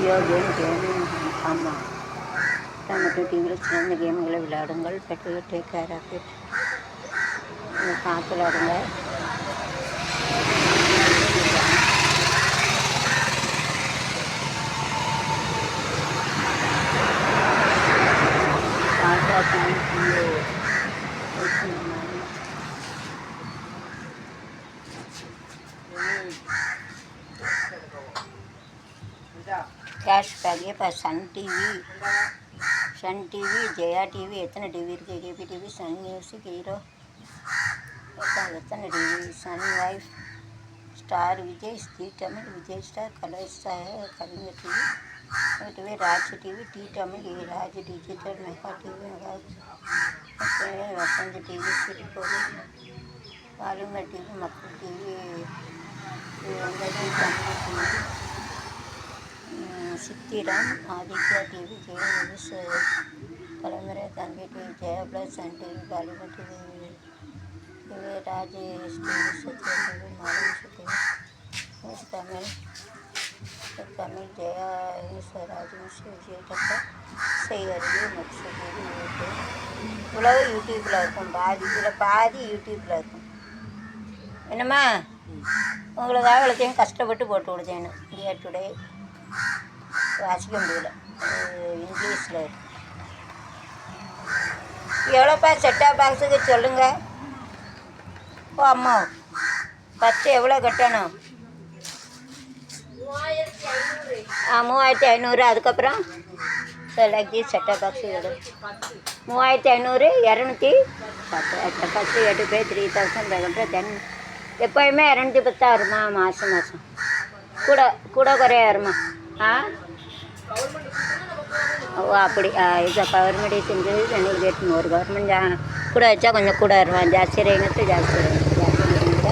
Video game ஆமாம் மற்றும் டிவியில் சிறந்த கேம்களை விளையாடுங்கள். But take care of it. பார்த்து விளையாடுங்க. கேஷ் பேக் இப்போ சன் டிவி ஜெயா டிவி எத்தனை டிவி இருக்குது? KP TV, Sun Music, Hero எத்தனை TV? Sun Life, Star Vijay, Zee Tamil, Vijay Star, colour Star, கவிஞர் TV, Raj TV, D Tamil, Raj digital, mega TV, Vasanth TV, Sirippoli, Polimer TV, Makkal TV, Chithiram, Aditya TV, Jaya news, Thalaimurai, Thanthi TV, Jaya plus, Sun TV, polymer TV, Rajesh TV, Sathya TV, Malan TV, news Tamil, Jaya news, Raj news, Vijay டக்கர், செய்யறது, next TV, YouTube. இவ்வளவு யூடியூப்பில் இருக்கும். பாதி யூடியூப்பில் இருக்கும். என்னம்மா உங்களுக்காக இவ்வளோத்தையும் கஷ்டப்பட்டு போட்டு கொடுத்தேன். இந்தியா டுடே வாசிக்க முடியல, இங்கிலீஷில் இருக்கு. எவ்வளோப்பா செட்டாப் பாக்ஸுக்கு சொல்லுங்கள். ஓ அம்மா ஃபஸ்ட்டு எவ்வளோ கட்டணும்? 3500. அதுக்கப்புறம் செலக்டி செட்டாப் பாக்ஸு 3500, 210. ஃபஸ்ட்டு 8 பேர் 3000 தென் எப்போயுமே 210 வருமா மாதம் கூட குறையா வருமா? ஓ அப்படி. இது கவர்மெண்ட் செஞ்சது 800. கவர்மெண்ட் கூட வச்சா கொஞ்சம் கூட வருவான். ஜாஸ்தி ரேங்கத்து ஜாஸ்தி ரேங்க.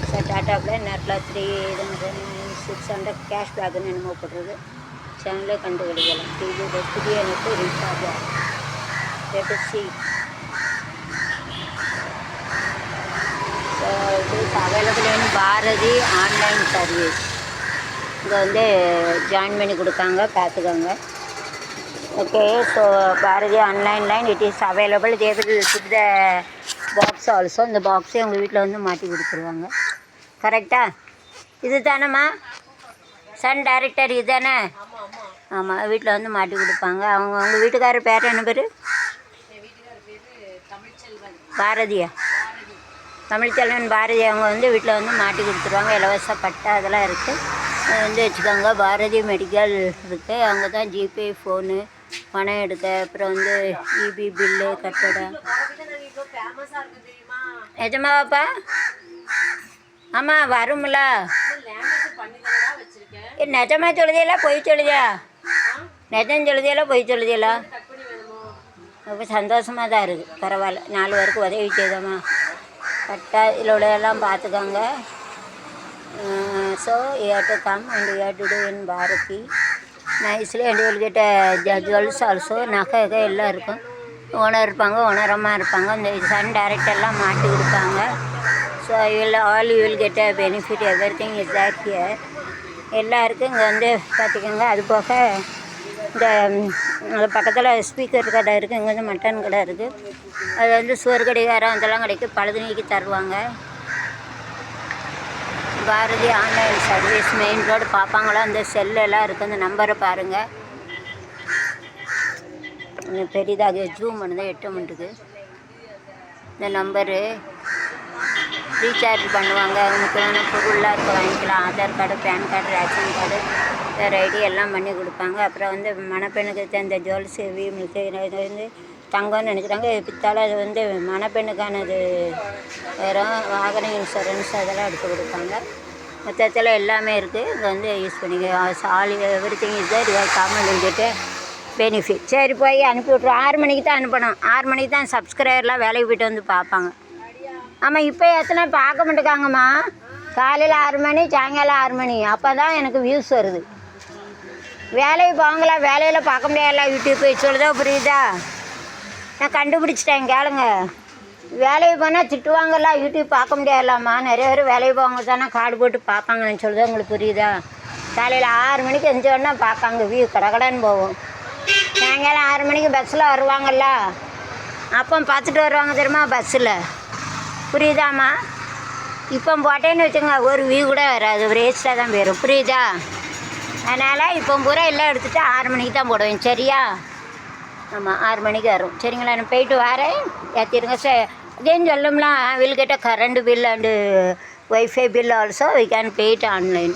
ஸோ டாட்டாவில் நேரத்தில் 3600 கேஷ் பேக்குன்னு என்னமோ போடுறது. சேனலே கண்டுபிடிக்கலாம். டிவி புதிய எனக்கு ரீசார்ஜ் சி. ஸோ இது அவைலபிள் பாரதி ஆன்லைன் சர்வீஸ். இங்கே வந்து ஜாயின் பண்ணி கொடுக்காங்க, பார்த்துக்கோங்க. Okay. So Bharathi online line it is available. தேவில் வித் த பாக்ஸ் ஆல்சோ. இந்த பாக்ஸே உங்கள் வீட்டில் வந்து மாட்டி கொடுத்துருவாங்க. கரெக்டாக? இது தானேம்மா சன் டைரக்டர்? இது தானே? ஆமாம், வீட்டில் வந்து மாட்டி கொடுப்பாங்க. அவங்க வீட்டுக்காரர் பேர் என்ன பேர்? பாரதியா? தமிழ்ச்செல்வன் பாரதி. அவங்க வந்து வீட்டில் வந்து மாட்டி கொடுத்துருவாங்க. இலவச பட்டா அதெல்லாம் இருக்குது. வந்து வச்சுக்கோங்க. பாரதி மெடிக்கல் இருக்குது. அங்கே தான் ஜிபே, ஃபோனு, பணம் எடுக்க, அப்புறம் வந்து இபி பில்லு, கட்டடம். நிஜமாவாப்பா? ஆமாம் வரும்ல. நிஜமாக சொல்லுதியெல்லாம் பொய் சொல்லுதியா? நிஜம் சொல்லுதியெல்லாம் பொய் சொல்லுதியலா? ரொம்ப சந்தோஷமாக தான் இருக்குது. பரவாயில்ல, 4 பேருக்கு உதவி செய்தோமா. கரெக்டாக இதில் எல்லாம் பார்த்துக்கோங்க. So air to come and air to do in Bharathi nicely. And will get jewels also. நகை எல்லாம் இருக்கும். ஓனர் இருப்பாங்க, ஓனரமாக இருப்பாங்க. இந்த சன் டைரக்டர்லாம் மாட்டி கொடுப்பாங்க. So you will get a benefit. Every thing is that here. எல்லாம் இருக்குது இங்கே வந்து பார்த்துக்கோங்க. அது போக இந்த பக்கத்தில் ஸ்பீக்கர் கடை இருக்குது. இங்கே வந்து மட்டன் கடை இருக்குது. அது வந்து சுவர் கடிகாரம் அதெல்லாம் கிடைக்கும். பழுதுனிக்கு தருவாங்க. Bharathi online service main road. பார்ப்பாங்களா? அந்த செல்லெல்லாம் இருக்குது. அந்த நம்பரை பாருங்கள். பெரிதாக ஜூம் பண்ணுதான் 8 மினிட்டுக்கு. இந்த நம்பரு ரீசார்ஜ் பண்ணுவாங்க. முக்கியமான பொருள்லாம் இருக்க வாங்கிக்கலாம். Aadhaar card, PAN card, ration card, வேறு ஐடி எல்லாம் பண்ணி கொடுப்பாங்க. அப்புறம் வந்து மணப்பெண்ணுக்கு இந்த ஜுவல்ஸ் வீமுக்கு இது வந்து தங்கம்னு நினைக்கிறாங்க. பித்தால அது வந்து மணப்பெண்ணுக்கானது வேறு. வாகன இன்சூரன்ஸ் அதெல்லாம் எடுத்து கொடுப்பாங்க. மொத்தத்தில் எல்லாமே இருக்குது. இங்கே வந்து யூஸ் பண்ணிக்க. Everything is there. Your common வந்துட்டு பெனிஃபிட். சரி போய் அனுப்பி விட்ருவோம். 6 மணிக்கு தான் அனுப்பணும். 6 மணிக்கு தான் சப்ஸ்கிரைபர்லாம் வேலைக்கு போய்ட்டு வந்து பார்ப்பாங்க. ஆமாம், இப்போ எத்தனை பார்க்க மாட்டேக்காங்கம்மா. காலையில் 6 மணி, சாயங்காலம் 6 மணி. அப்போ தான் எனக்கு வியூஸ் வருது. வேலைக்கு போங்களா? வேலையில் பார்க்க முடியாதுல்ல. யூடியூப் சொல்லுதா? புரியுதா? நான் கண்டுபிடிச்சிட்டேன், கேளுங்க. வேலைக்கு போனால் திட்டுவாங்கல்ல. யூடியூப் பார்க்க முடியாதுலாமா. நிறைய பேர் வேலைக்கு போவாங்க தானே கார்டு போட்டு பார்ப்பாங்கன்னு சொல்லுதா? உங்களுக்கு புரியுதா? காலையில் 6 மணிக்கு எந்தோடனே பார்க்காங்க வியூ கடகடன்னு போகும். சாயங்காலம் 6 மணிக்கு பஸ்ஸில் வருவாங்கள்ல, அப்போ பார்த்துட்டு வருவாங்க தெரியுமா பஸ்ஸில். புரியுதாம்மா? இப்போ போட்டேன்னு வச்சுங்க ஒரு வியூ கூட வராது, வேஸ்ட்டாக தான் போயிடும். புரியுதா? அதனால் இப்போ பூரா எல்லாம் எடுத்துகிட்டு 6 மணிக்கு தான் போடுவேன். சரியா? ஆமாம், 6 மணிக்கு வரும். சரிங்களா? நான் போயிட்டு வரேன், ஏற்றிடுங்க. அதேன்னு சொல்லும்லாம், will get current bill and wifi bill also we can pay it online.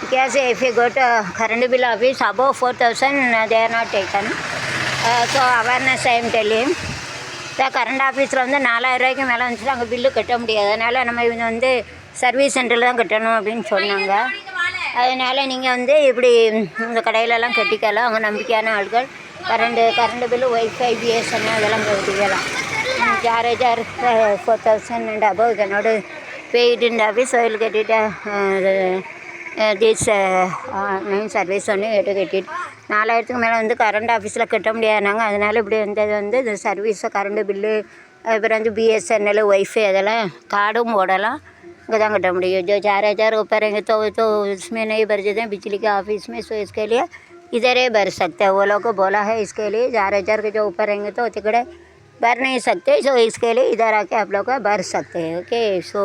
Because if you go to current bill office above 4,000 they are not taken. So awareness I am telling. இப்போ current ஆஃபீஸில் வந்து 4,000 ரூபாய்க்கு மேலே வந்துச்சுட்டு அங்கே bill கட்ட முடியாது. அதனால் நம்ம இவங்க வந்து சர்வீஸ் சென்டரில் தான் கட்டணும் அப்படின்னு சொன்னாங்க. அதனால் நீங்கள் வந்து இப்படி இந்த கடையிலலாம் கட்டிக்கலாம். அவங்க நம்பிக்கையான ஆட்கள். கரண்ட் பில்லு ஒய்ஃபை பிஎஸ்என்எல் அதெல்லாம் கட்டிக்கலாம். Charge 4,000 and above you cannot pay it in the office. So you'll get it this main service ஒன்று கட்டிட்டு 4,000க்கு மேலே வந்து கரண்ட் ஆஃபீஸில் கட்ட முடியாதுனாங்க. அதனால் இப்படி வந்தது வந்து இந்த சர்வீஸு கரண்ட் பில்லு அப்புறம் வந்து பிஎஸ்என்எல் ஒய்ஃபை அதெல்லாம் கார்டும் போடலாம். இங்கே தான் कटा முடியும். जो 4,000 ऊपर रहेंगे तो उसमें नहीं भर देते हैं बिजली के ऑफिस में. सो इसके लिए इधर ही भर सकते हैं. वो लोग को बोला है इसके लिए 4,000 के जो ऊपर रहेंगे तो तिकड़े भर नहीं सकते. सो इसके लिए इधर आके आप लोग भर सकते हैं. Okay. So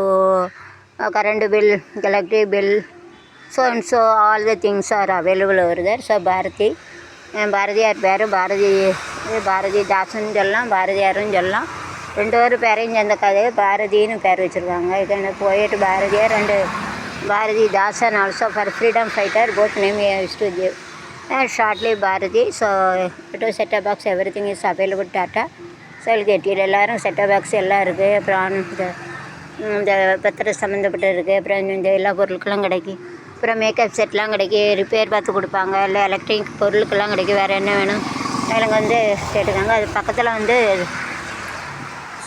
current bill, electric bill, so and so all the things are available over there. So Bharathiyar பேர் பாரதி தாசன் சொல்லலாம், பாரதியாரும் சொல்லலாம். 2 பேரையும் சேர்ந்த கதையை பாரதின்னு பேர் வச்சுருக்காங்க. இது போயிட்டு Bharathiyar and Bharathidasan also for freedom fighter both name use to give shortly Bharathi. So to setup box everything is available Tata. Cell கெட்டியில் எல்லோரும் செட்டப் பாக்ஸ் எல்லாம் இருக்குது. அப்புறம் இந்த பத்திரம் சம்மந்தப்பட்ட இருக்குது. அப்புறம் இந்த எல்லா பொருட்களும் கிடைக்கும். அப்புறம் மேக்கப் செட்லாம் கிடைக்கும். ரிப்பேர் பார்த்து கொடுப்பாங்க. இல்லை எலக்ட்ரிக் பொருளுக்கெல்லாம் கிடைக்கும். வேறு என்ன வேணும் எனக்கு வந்து கேட்டுக்காங்க. அது பக்கத்தில் வந்து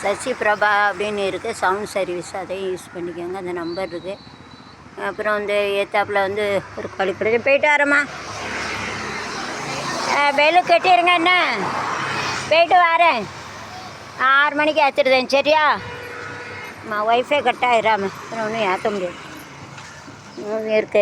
சசி பிரபா அப்படின்னு இருக்குது சவுண்ட் சர்வீஸ், அதையும் யூஸ் பண்ணிக்கோங்க. அந்த நம்பர் இருக்குது. அப்புறம் வந்து ஏத்தாப்பில் வந்து ஒரு கழிப்பறை போயிட்டு வரேம்மா. பெல்லு கட்டிடுங்க. என்ன போயிட்டு வரேன். 6 மணிக்கு ஏற்றிடுதேன். சரியா? ஒய்ஃபை கட் ஆகிடாம அப்புறம் ஒன்றும் ஏற்ற முடியாது. இருக்க